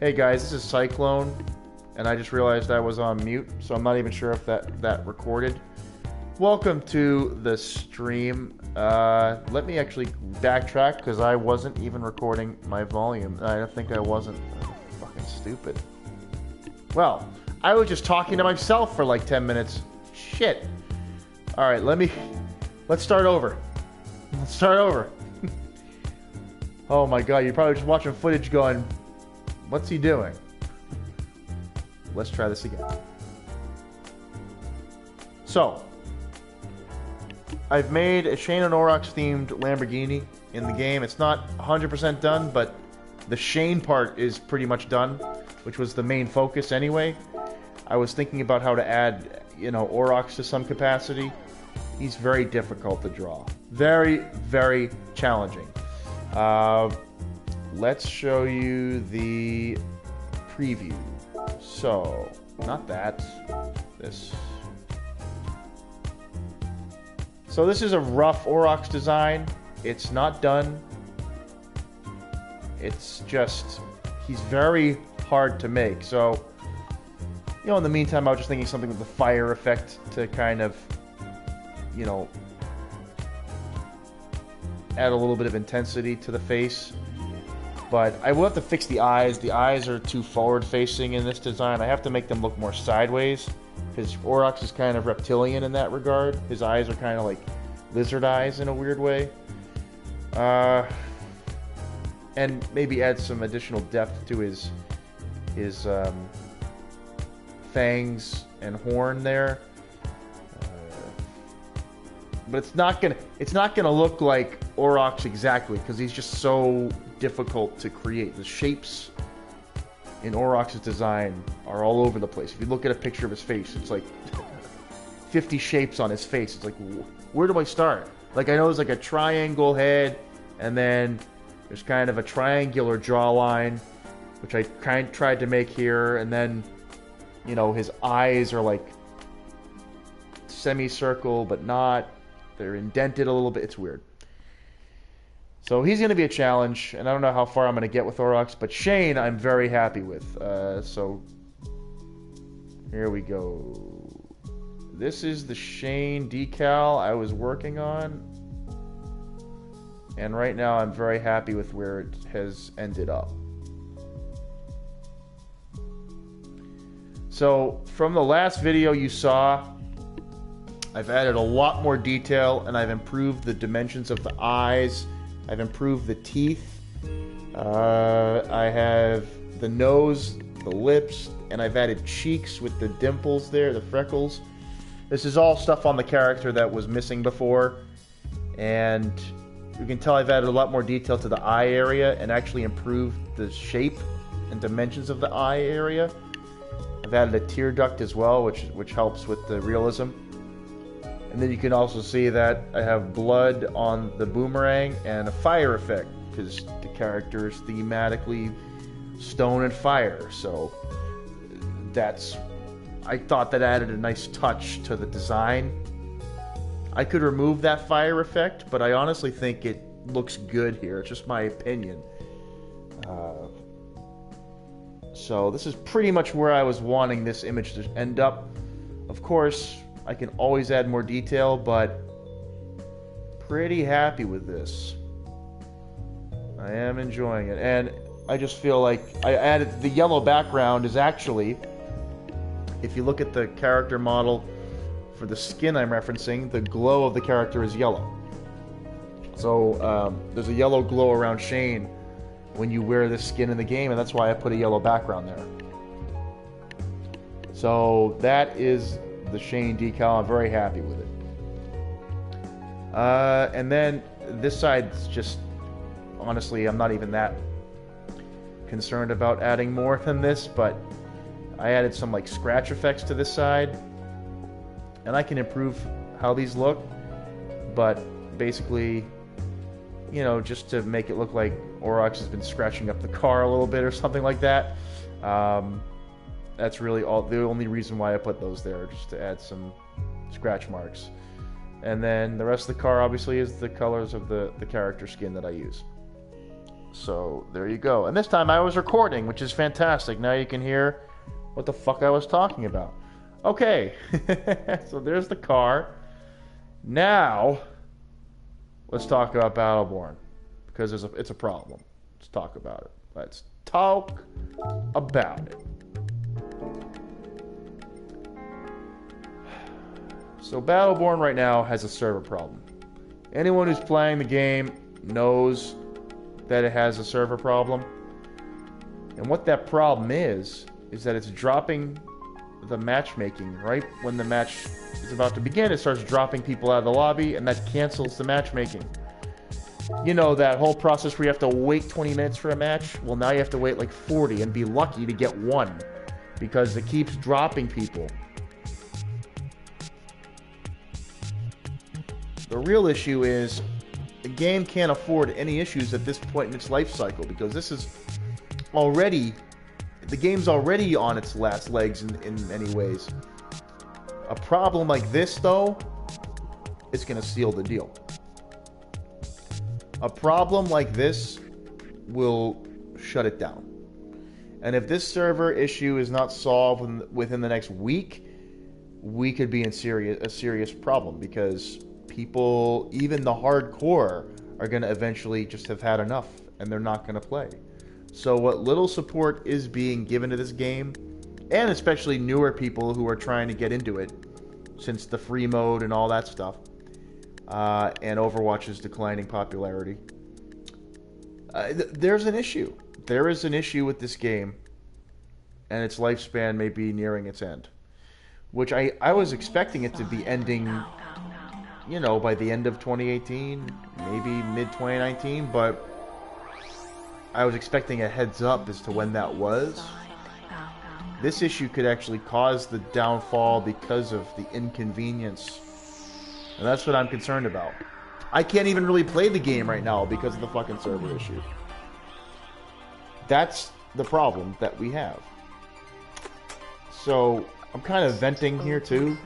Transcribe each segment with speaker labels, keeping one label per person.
Speaker 1: Hey guys, this is Cyclone, and I just realized I was on mute, so I'm not even sure if that recorded. Welcome to the stream. Let me actually backtrack, because I wasn't even recording my volume. I don't think I wasn't. Oh, fucking stupid. Well, I was just talking to myself for like 10 minutes. Shit. Alright, let me Let's start over. Let's start over. Oh my god, you're probably just watching footage going, what's he doing? Let's try this again. So, I've made a Shayne and Aurox themed Lamborghini in the game. It's not 100% done, but the Shayne part is pretty much done, which was the main focus anyway. I was thinking about how to add, you know, Aurox to some capacity. He's very difficult to draw. Very, very challenging. Let's show you the preview. So, not that. This. So this is a rough Aurox design. It's not done. It's just, he's very hard to make. So, you know, in the meantime, I was just thinking something with the fire effect to kind of, you know, add a little bit of intensity to the face. But I will have to fix the eyes. The eyes are too forward-facing in this design. I have to make them look more sideways, because Aurox is kind of reptilian in that regard. His eyes are kind of like lizard eyes in a weird way. And maybe add some additional depth to his fangs and horn there. But it's not gonna look like Aurox exactly, because he's just so difficult to create. The shapes in Aurox's design are all over the place. If you look at a picture of his face, it's like 50 shapes on his face. It's like, where do I start? Like, I know there's like a triangle head, and then there's kind of a triangular jawline, which I kind of tried to make here, and then, you know, his eyes are like semicircle, but not. They're indented a little bit. It's weird. So he's going to be a challenge, and I don't know how far I'm going to get with Aurox, but Shayne I'm very happy with. So here we go. This is the Shayne decal I was working on, and right now I'm very happy with where it has ended up. So from the last video you saw, I've added a lot more detail, and I've improved the dimensions of the eyes. I've improved the teeth. I have the nose, the lips, and I've added cheeks with the dimples there, the freckles. This is all stuff on the character that was missing before. And you can tell I've added a lot more detail to the eye area and actually improved the shape and dimensions of the eye area. I've added a tear duct as well, which helps with the realism. And then you can also see that I have blood on the boomerang and a fire effect, because the character is thematically stone and fire. So I thought that added a nice touch to the design. I could remove that fire effect, but I honestly think it looks good here. It's just my opinion. So this is pretty much where I was wanting this image to end up. Of course, I can always add more detail, but pretty happy with this. I am enjoying it, and I just feel like I added the yellow background is actually, if you look at the character model for the skin I'm referencing, the glow of the character is yellow. So there's a yellow glow around Shayne when you wear this skin in the game, and that's why I put a yellow background there. So that is the Shayne decal. I'm very happy with it. And then this side's just, honestly, I'm not even that concerned about adding more than this, but I added some like scratch effects to this side, and I can improve how these look, but basically, you know, just to make it look like Aurox has been scratching up the car a little bit or something like that. That's really the only reason why I put those there, just to add some scratch marks. And then the rest of the car obviously is the colors of the character skin that I use. So there you go. And this time I was recording, which is fantastic. Now you can hear what the fuck I was talking about. Okay, so there's the car. Now let's talk about Battleborn, because it's a problem. Let's talk about it. Let's talk about it. So Battleborn right now has a server problem. Anyone who's playing the game knows that it has a server problem. And what that problem is that it's dropping the matchmaking right when the match is about to begin. It starts dropping people out of the lobby, and that cancels the matchmaking. You know, that whole process where you have to wait 20 minutes for a match? Well, now you have to wait like 40 and be lucky to get one because it keeps dropping people. The real issue is the game can't afford any issues at this point in its life cycle because this is already... The game's already on its last legs in many ways. A problem like this, though, is going to seal the deal. A problem like this will shut it down. And if this server issue is not solved within the next week, we could be in a serious problem because people, even the hardcore, are going to eventually just have had enough and they're not going to play. So what little support is being given to this game, and especially newer people who are trying to get into it, since the free mode and all that stuff, and Overwatch's declining popularity, there's an issue. There is an issue with this game, and its lifespan may be nearing its end. Which I was expecting it to be ending, you know, by the end of 2018, maybe mid-2019, but I was expecting a heads up as to when that was. This issue could actually cause the downfall because of the inconvenience. And that's what I'm concerned about. I can't even really play the game right now because of the fucking server issue. That's the problem that we have. So, I'm kind of venting here too,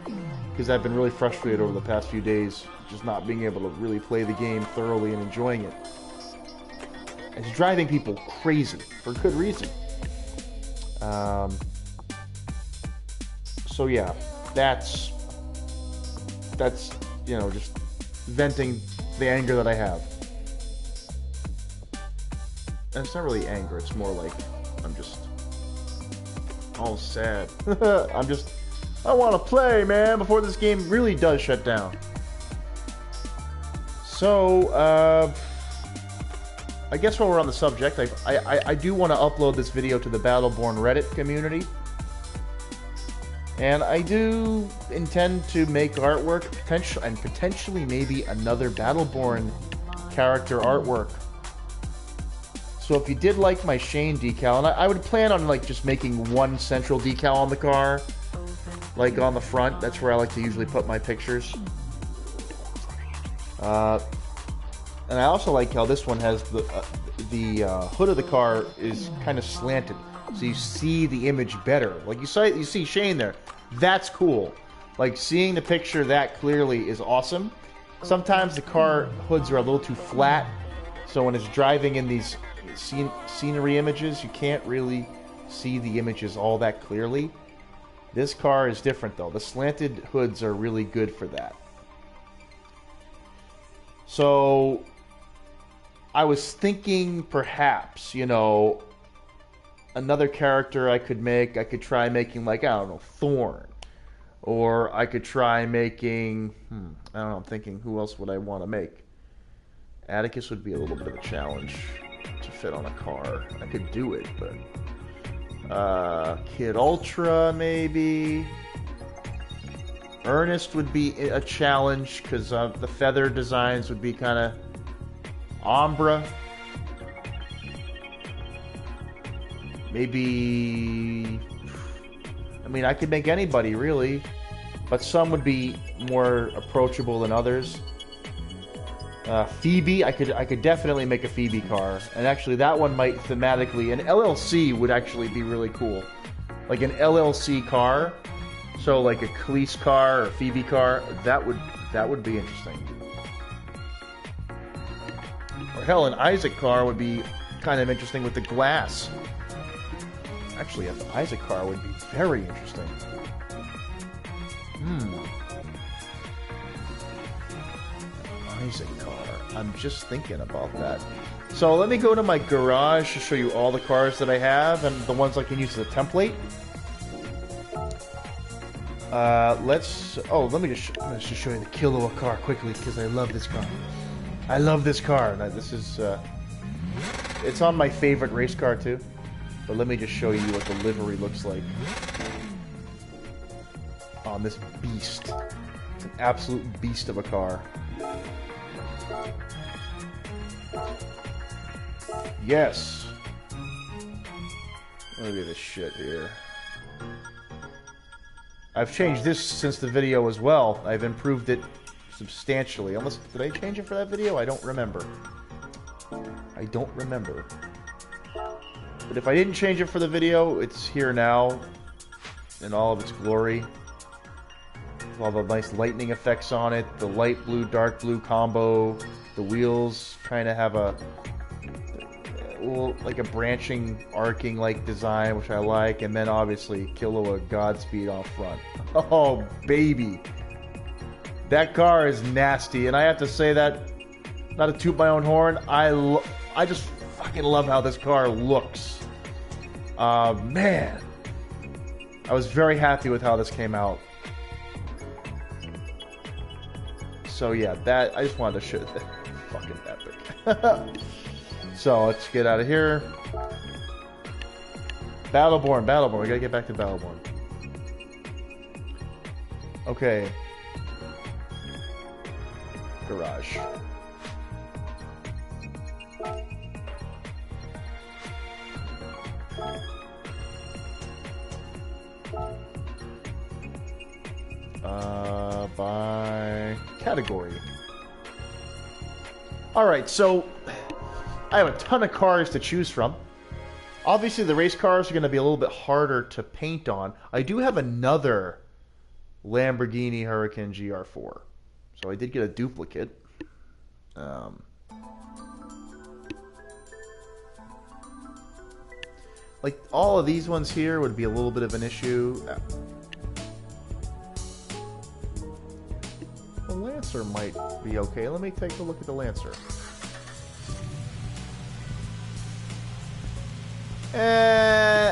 Speaker 1: because I've been really frustrated over the past few days, just not being able to really play the game thoroughly and enjoying it. It's driving people crazy, for good reason. So yeah, that's, you know, just venting the anger that I have. And it's not really anger, it's more like, I'm just all sad. I want to play, man, before this game really does shut down. So, I guess while we're on the subject, I do want to upload this video to the Battleborn Reddit community. And I do intend to make artwork, potentially maybe another Battleborn character artwork. So if you did like my Shayne decal, and I would plan on like just making one central decal on the car, like on the front. That's where I like to usually put my pictures. And I also like how this one has the hood of the car is kind of slanted, so you see the image better. Like you see Shayne there. That's cool. Like seeing the picture that clearly is awesome. Sometimes the car hoods are a little too flat, so when it's driving in these scenery images, you can't really see the images all that clearly. This car is different though. The slanted hoods are really good for that. So I was thinking perhaps, you know, another character I could make, I could try making like, I don't know, Thorn. Or I could try making, I don't know, I'm thinking who else would I want to make? Atticus would be a little bit of a challenge to fit on a car. I could do it, but Kid Ultra maybe. Ernest would be a challenge because the feather designs would be kind of Umbra. Maybe, I mean, I could make anybody really, but some would be more approachable than others. Phoebe, I could definitely make a Phoebe car, and actually that one might thematically, an LLC would actually be really cool, like an LLC car. So like a Khalees car or a Phoebe car, that would be interesting. Or hell, an Isaac car would be kind of interesting with the glass. Actually, an Isaac car would be very interesting. Isaac car. I'm just thinking about that. So let me go to my garage to show you all the cars that I have and the ones I can use as a template. Let's. Oh, let me just show you the Killua car quickly because I love this car. I love this car. Now, this is. It's on my favorite race car too. But let me just show you what the livery looks like on this beast. It's an absolute beast of a car. Yes. Look at this shit here. I've changed this since the video as well. I've improved it substantially. Unless, did I change it for that video? I don't remember. I don't remember. But if I didn't change it for the video, it's here now in all of its glory. All the nice lightning effects on it, the light blue, dark blue combo. The wheels kind of have a like a branching, arcing like design, which I like, and then obviously Killua Godspeed on front. Oh baby, that car is nasty, and I have to say that, not to toot my own horn, I just fucking love how this car looks. Man, I was very happy with how this came out. So yeah, that I just wanted to show that. Fucking epic. So let's get out of here. Battleborn. We gotta get back to Battleborn. Okay. Garage. By category. Alright, so I have a ton of cars to choose from. Obviously, the race cars are going to be a little bit harder to paint on. I do have another Lamborghini Huracan GR4. So I did get a duplicate. Like, all of these ones here would be a little bit of an issue. The Lancer might be okay. Let me take a look at the Lancer.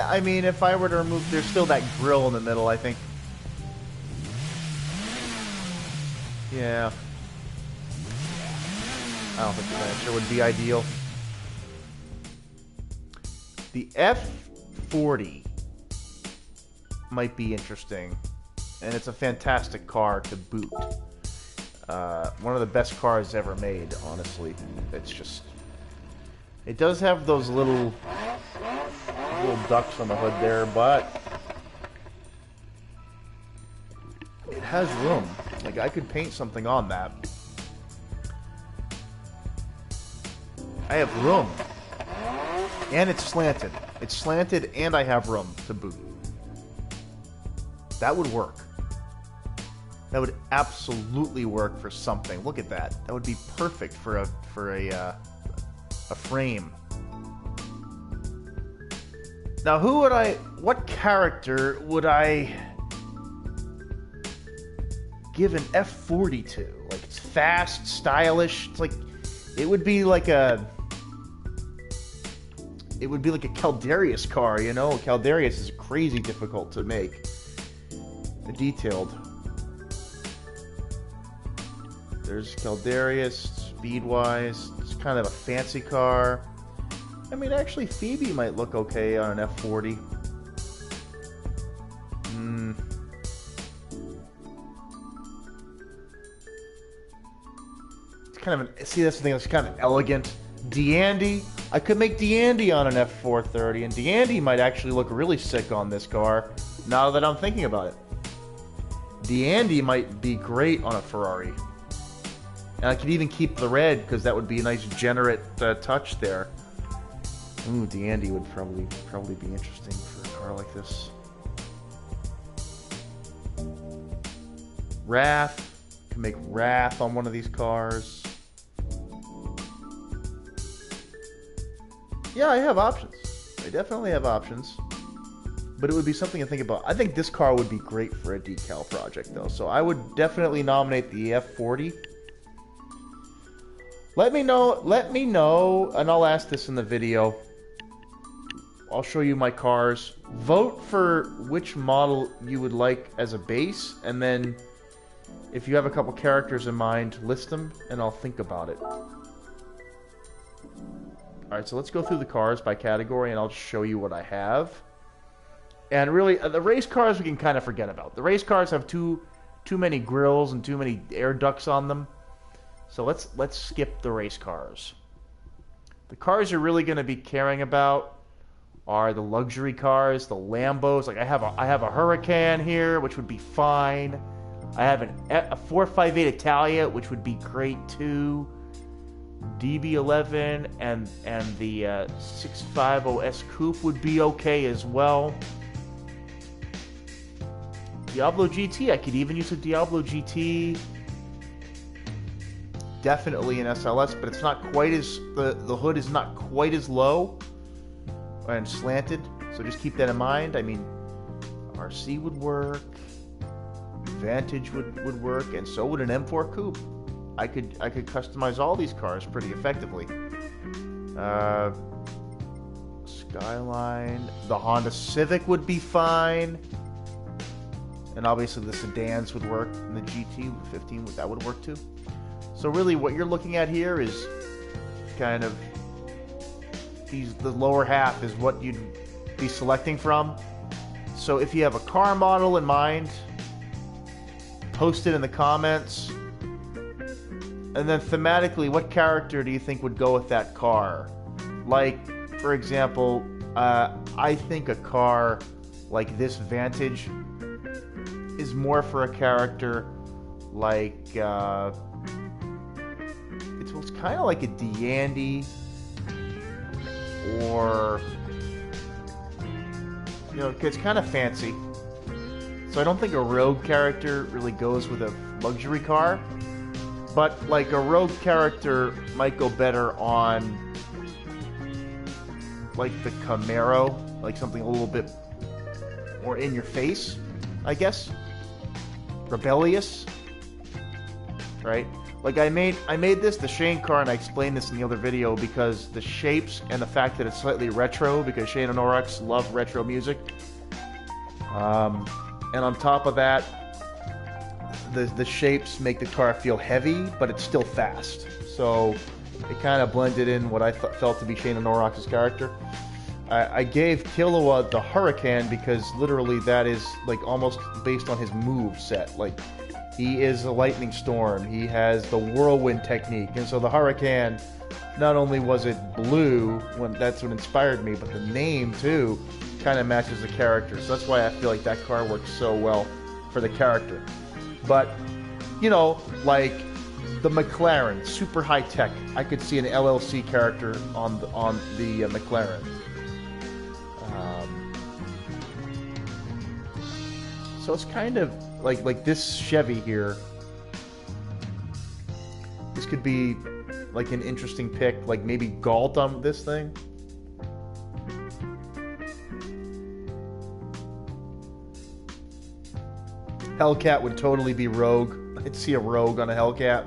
Speaker 1: I mean, if I were to remove... There's still that grill in the middle, I think. Yeah. I don't think the Lancer would be ideal. The F40 might be interesting. And it's a fantastic car to boot. One of the best cars ever made, honestly. It's just... It does have those little ducks on the hood there, but it has room. Like, I could paint something on that. I have room. And it's slanted. It's slanted and I have room to boot. That would work. That would absolutely work for something. Look at that. That would be perfect for a frame. Now, what character would I give an F40 to? Like, it's fast, stylish. It's like, it would be like a Caldarius car, you know? Caldarius is crazy difficult to make. Detailed. There's Caldarius, speed-wise. It's kind of a fancy car. I mean, actually, Phoebe might look okay on an F40. It's kind of see, that's the thing. It's kind of elegant. Deandy. I could make Deandy on an F430, and Deandy might actually look really sick on this car. Now that I'm thinking about it, Deandy might be great on a Ferrari. And I could even keep the red, because that would be a nice generate touch there. Ooh, Deandy would probably be interesting for a car like this. Wrath. Can make Wrath on one of these cars. Yeah, I have options. I definitely have options. But it would be something to think about. I think this car would be great for a decal project, though. So I would definitely nominate the F40. Let me know, and I'll ask this in the video. I'll show you my cars. Vote for which model you would like as a base, and then if you have a couple characters in mind, list them, and I'll think about it. Alright, so let's go through the cars by category, and I'll just show you what I have. And really, the race cars we can kind of forget about. The race cars have too many grills and too many air ducts on them. So let's skip the race cars. The cars you're really going to be caring about are the luxury cars, the Lambos. Like I have a Huracan here, which would be fine. I have a 458 Italia, which would be great too. DB11 and the 650S Coupe would be okay as well. Diablo GT, I could even use a Diablo GT. Definitely an SLS, but it's not quite as the hood is not quite as low and slanted, so just keep that in mind. I mean, RC would work, Vantage would work, and so would an M4 Coupe. I could customize all these cars pretty effectively. Skyline, the Honda Civic would be fine, and obviously the sedans would work, and the GT 15 that would work too. So really, what you're looking at here is kind of the lower half is what you'd be selecting from. So if you have a car model in mind, post it in the comments. And then thematically, what character do you think would go with that car? Like, for example, I think a car like this Vantage is more for a character like, it's kind of like a Deandy, or, you know, it's kind of fancy. So I don't think a rogue character really goes with a luxury car. But, like, a rogue character might go better on, like, the Camaro. Like, something a little bit more in your face, I guess. Rebellious. Right? Like, I made this the Shayne car, and I explained this in the other video, because the shapes and the fact that it's slightly retro, because Shayne and Aurox love retro music. And on top of that, the shapes make the car feel heavy, but it's still fast. So it kind of blended in what I felt to be Shayne and Aurox's character. I gave Killua the Huracan because literally that is like almost based on his move set. Like, he is a lightning storm. He has the whirlwind technique. And so the Huracan, not only was it blue, that's what inspired me, but the name too kind of matches the character. So that's why I feel like that car works so well for the character. But, you know, like the McLaren, super high tech. I could see an LLC character on the McLaren. So it's kind of like this Chevy here. This could be like an interesting pick, like maybe Galt on this thing. Hellcat would totally be Rogue. I'd see a Rogue on a Hellcat.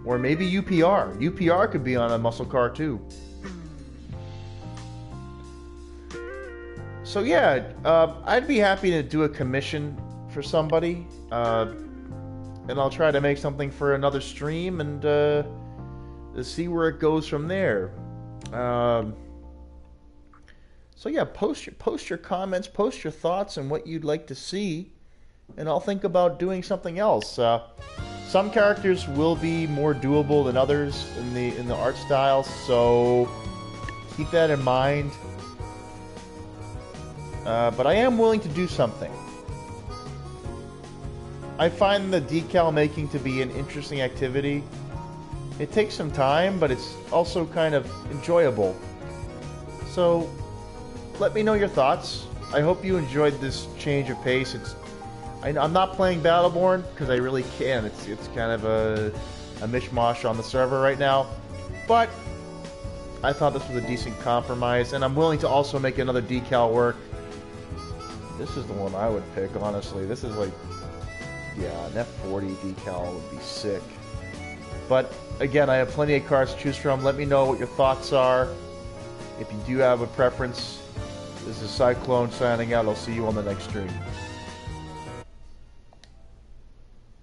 Speaker 1: Or maybe UPR. UPR could be on a muscle car too. So yeah, I'd be happy to do a commission for somebody. And I'll try to make something for another stream and see where it goes from there. So yeah, post your comments, post your thoughts and what you'd like to see, and I'll think about doing something else. Some characters will be more doable than others in the art style, so keep that in mind. But I am willing to do something. I find the decal making to be an interesting activity. It takes some time, but it's also kind of enjoyable. So let me know your thoughts. I hope you enjoyed this change of pace. I'm not playing Battleborn because I really can. It's kind of a mishmash on the server right now. But I thought this was a decent compromise, and I'm willing to also make another decal work. This is the one I would pick, honestly. This is like, yeah, an F40 decal would be sick. But again, I have plenty of cars to choose from. Let me know what your thoughts are. If you do have a preference, this is Cyclone signing out. I'll see you on the next stream.